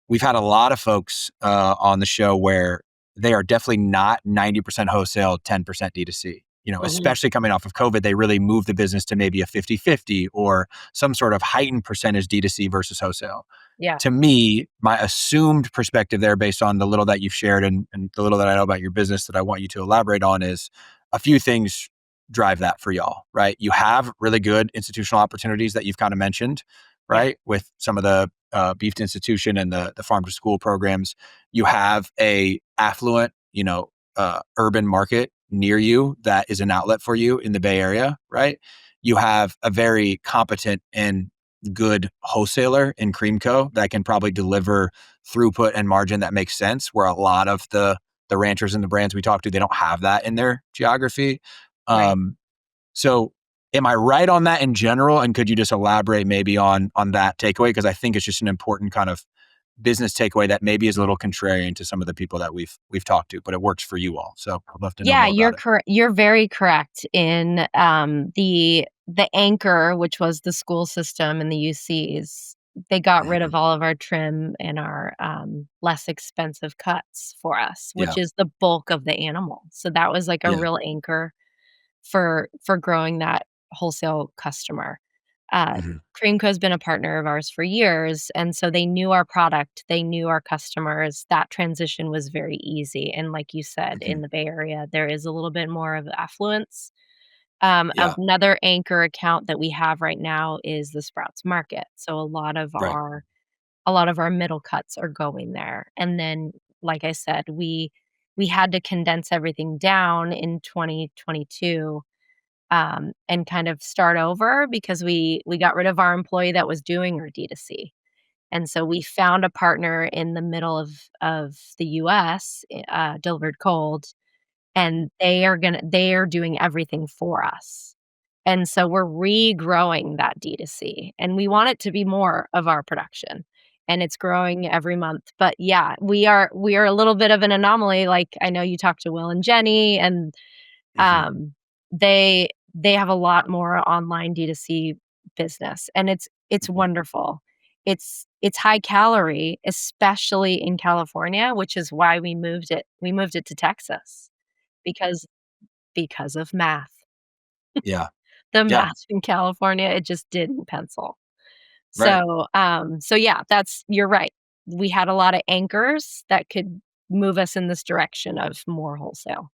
we've had a lot of folks on the show where they are definitely not 90% wholesale, 10% D2C. Mhm. Especially coming off of COVID, they really moved the business to maybe a 50-50 or some sort of heightened percentage D2C versus wholesale. Yeah. To me, my assumed perspective there, based on the little that you've shared and the little that I know about your business that I want you to elaborate on, is a few things drive that for y'all, right? You have really good institutional opportunities that you've kind of mentioned, Yeah. right? With some of the beef to institution and the farm to school programs. You have a affluent, urban market near you that is an outlet for you in the Bay Area, right? You have a very competent and good wholesaler in Creamco that can probably deliver throughput and margin that makes sense, where a lot of the ranchers and the brands we talk to, they don't have that in their geography. Right. So am I right on that in general? And could you just elaborate maybe on that takeaway? Because I think it's just an important kind of business takeaway that maybe is a little contrarian to some of the people that we've talked to, but it works for you all. So I'd love to know Yeah, more you're about it. correct. You're very correct in the anchor, which was the school system and the UCs. They got rid Mhm. of all of our trim and our less expensive cuts for us, which Yeah. is the bulk of the animal. So that was like a Yeah. real anchor for growing that wholesale customer. Uh, Hmm. Creamco's been a partner of ours for years, and so they knew our product, they knew our customers. That transition was very easy, and like you said, Hmm. in the Bay Area, there is a little bit more of affluence. Yeah. Another anchor account that we have right now is the Sprouts Market, so Right. a lot of our middle cuts are going there, and then, like I said, we had to condense everything down in 2022, and kind of start over because we got rid of our employee that was doing our D2C. And so we found a partner in the middle of the US, delivered cold, and they are doing everything for us. And so we're regrowing that D2C, and we want it to be more of our production, and it's growing every month. But yeah, we are a little bit of an anomaly. Like, I know you talked to Will and Jenny, and Hmm. um, they have a lot more online D2C business, and it's Hmm. wonderful. It's high calorie, especially in California, which is why we moved it to Texas because of math. Yeah. The Yeah. math in California, it just didn't pencil. Right. So yeah, that's you're right. We had a lot of anchors that could move us in this direction of more wholesale.